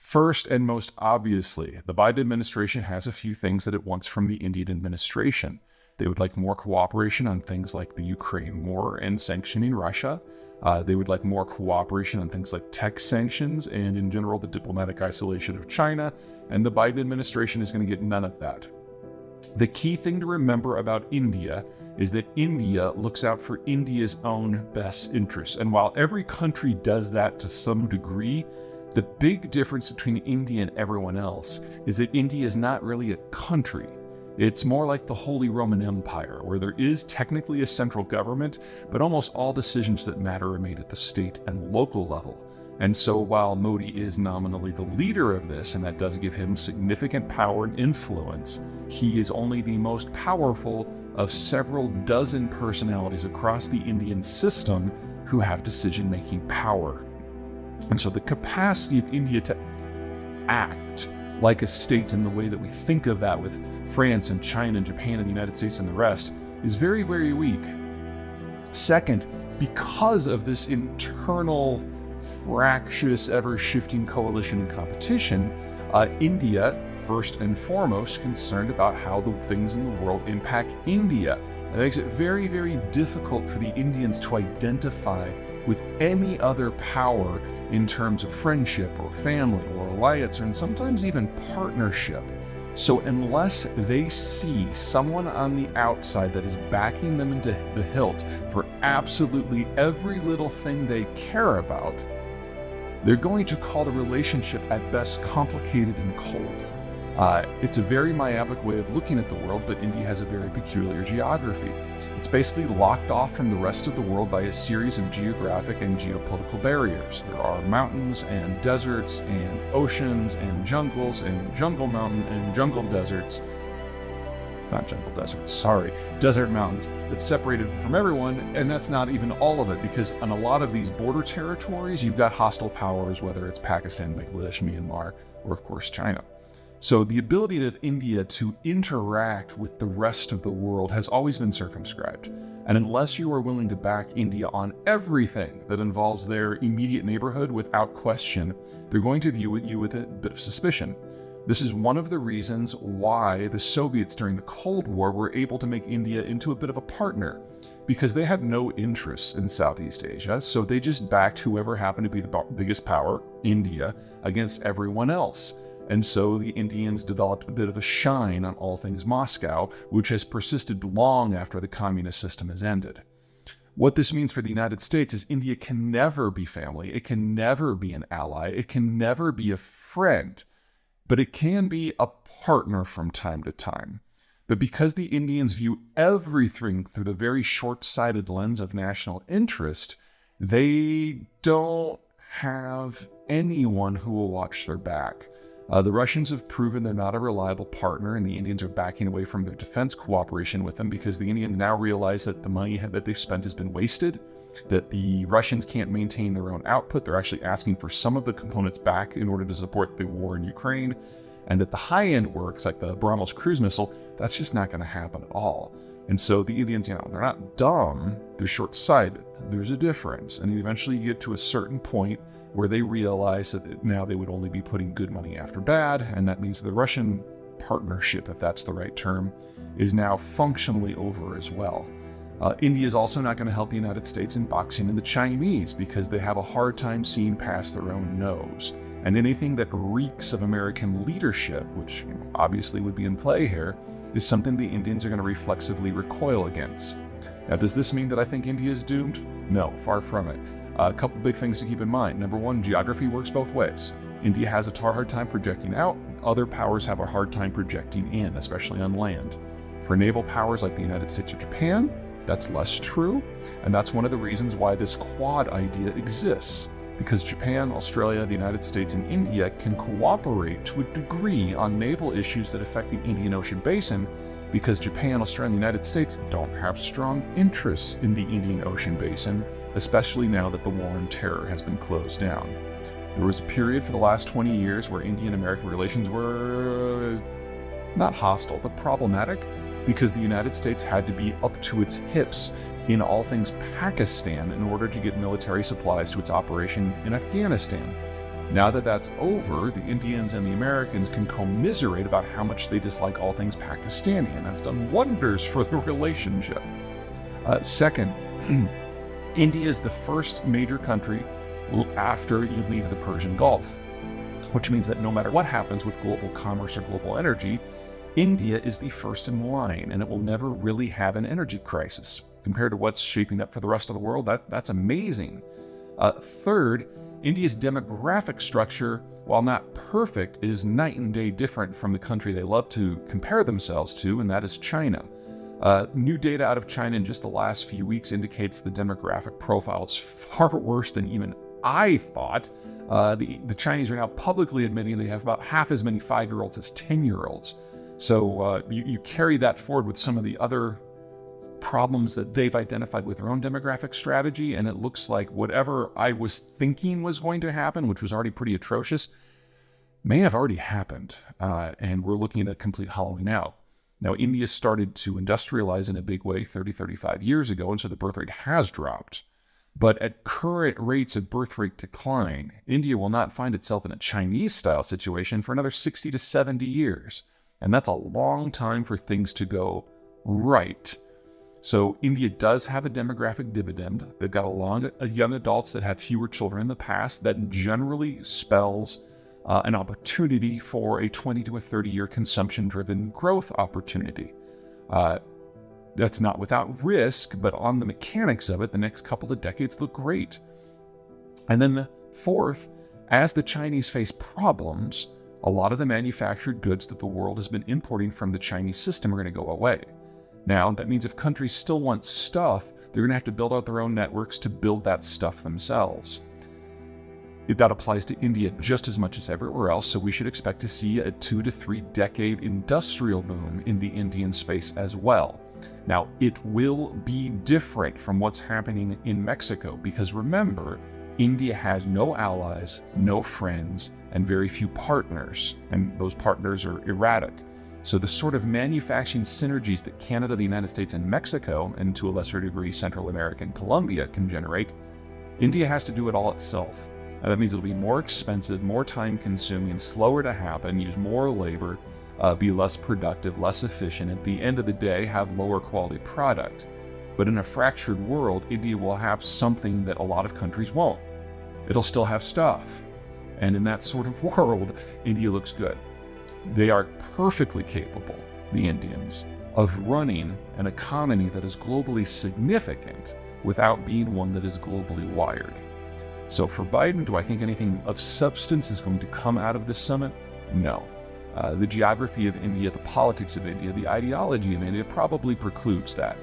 First and most obviously, the Biden administration has a few things that it wants from the Indian administration. They would like more cooperation on things like the Ukraine war and sanctioning Russia. They would like more cooperation on things like tech sanctions and, in general, the diplomatic isolation of China. And the Biden administration is going to get none of that. The key thing to remember about India is that India looks out for India's own best interests. And while every country does that to some degree, the big difference between India and everyone else is that India is not really a country. It's more like the Holy Roman Empire, where there is technically a central government, but almost all decisions that matter are made at the state and local level. And so while Modi is nominally the leader of this, and that does give him significant power and influence, he is only the most powerful of several dozen personalities across the Indian system who have decision-making power. And so the capacity of India to act like a state in the way that we think of that with France and China and Japan and the United States and the rest is very, very weak. Second, because of this internal, fractious, ever-shifting coalition and competition, India, first and foremost, concerned about how the things in the world impact India. And that makes it very, very difficult for the Indians to identify with any other power in terms of friendship or family or alliance, or sometimes even partnership. So unless they see someone on the outside that is backing them into the hilt for absolutely every little thing they care about, they're going to call the relationship at best complicated and cold. It's a very myopic way of looking at the world, but India has a very peculiar geography. It's basically locked off from the rest of the world by a series of geographic and geopolitical barriers. There are mountains and deserts and oceans and jungles and jungle mountain and jungle deserts. Not jungle deserts, sorry, desert mountains that separate it from everyone, and that's not even all of it, because on a lot of these border territories, you've got hostile powers, whether it's Pakistan, Bangladesh, Myanmar, or of course China. So the ability of India to interact with the rest of the world has always been circumscribed. And unless you are willing to back India on everything that involves their immediate neighborhood without question, they're going to view you with a bit of suspicion. This is one of the reasons why the Soviets during the Cold War were able to make India into a bit of a partner, because they had no interests in Southeast Asia, so they just backed whoever happened to be the biggest power, India, against everyone else. And so the Indians developed a bit of a shine on all things Moscow, which has persisted long after the communist system has ended. What this means for the United States is India can never be family, it can never be an ally, it can never be a friend, but it can be a partner from time to time. But because the Indians view everything through the very short-sighted lens of national interest, they don't have anyone who will watch their back. The Russians have proven they're not a reliable partner, and the Indians are backing away from their defense cooperation with them because the Indians now realize that the money that they've spent has been wasted, that the Russians can't maintain their own output. They're actually asking for some of the components back in order to support the war in Ukraine, and that the high-end works, like the BrahMos cruise missile, that's just not going to happen at all. And so the Indians, they're not dumb, they're short-sighted. There's a difference, and eventually you get to a certain point where they realize that now they would only be putting good money after bad, and that means the Russian partnership, if that's the right term, is now functionally over as well. India is also not going to help the United States in boxing in the Chinese because they have a hard time seeing past their own nose. And anything that reeks of American leadership, which obviously would be in play here, is something the Indians are going to reflexively recoil against. Now, does this mean that I think India is doomed? No, far from it. A couple big things to keep in mind. Number one, geography works both ways. India has a hard time projecting out, other powers have a hard time projecting in, especially on land. For naval powers like the United States or Japan, that's less true, and that's one of the reasons why this Quad idea exists, because Japan, Australia, the United States, and India can cooperate to a degree on naval issues that affect the Indian Ocean basin, because Japan, Australia, and the United States don't have strong interests in the Indian Ocean basin, especially now that the war on terror has been closed down. There was a period for the last 20 years where Indian-American relations were not hostile, but problematic, because the United States had to be up to its hips in all things Pakistan in order to get military supplies to its operation in Afghanistan. Now that that's over, the Indians and the Americans can commiserate about how much they dislike all things Pakistani, and that's done wonders for the relationship. Second, India is the first major country after you leave the Persian Gulf, which means that no matter what happens with global commerce or global energy, India is the first in line, and it will never really have an energy crisis. Compared to what's shaping up for the rest of the world, that's amazing. Third, India's demographic structure, while not perfect, is night and day different from the country they love to compare themselves to, and that is China. New data out of China in just the last few weeks indicates the demographic profile is far worse than even I thought. The Chinese are now publicly admitting they have about half as many 5-year-olds as 10-year-olds. So you carry that forward with some of the other problems that they've identified with their own demographic strategy, and it looks like whatever I was thinking was going to happen, which was already pretty atrocious, may have already happened, and we're looking at a complete hollowing out. Now, India started to industrialize in a big way 35 years ago, and so the birth rate has dropped. But at current rates of birth rate decline, India will not find itself in a Chinese-style situation for another 60 to 70 years. And that's a long time for things to go right. So India does have a demographic dividend. They've got a lot of young adults that had fewer children in the past. That generally spells an opportunity for a 20 to a 30-year consumption-driven growth opportunity. That's not without risk, but on the mechanics of it, the next couple of decades look great. And then the fourth, as the Chinese face problems, a lot of the manufactured goods that the world has been importing from the Chinese system are going to go away. Now, that means if countries still want stuff, they're going to have to build out their own networks to build that stuff themselves. That applies to India just as much as everywhere else, so we should expect to see a 2 to 3 decade industrial boom in the Indian space as well. Now, it will be different from what's happening in Mexico, because remember, India has no allies, no friends, and very few partners, and those partners are erratic. So the sort of manufacturing synergies that Canada, the United States, and Mexico, and to a lesser degree Central America and Colombia can generate, India has to do it all itself. And that means it'll be more expensive, more time-consuming, slower to happen, use more labor, be less productive, less efficient, at the end of the day have lower quality product. But in a fractured world, India will have something that a lot of countries won't. It'll still have stuff. And in that sort of world, India looks good. They are perfectly capable, the Indians, of running an economy that is globally significant without being one that is globally wired. So for Biden, do I think anything of substance is going to come out of this summit? No. The geography of India, the politics of India, the ideology of India probably precludes that.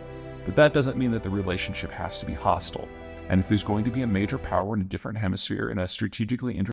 But that doesn't mean that the relationship has to be hostile. And if there's going to be a major power in a different hemisphere in a strategically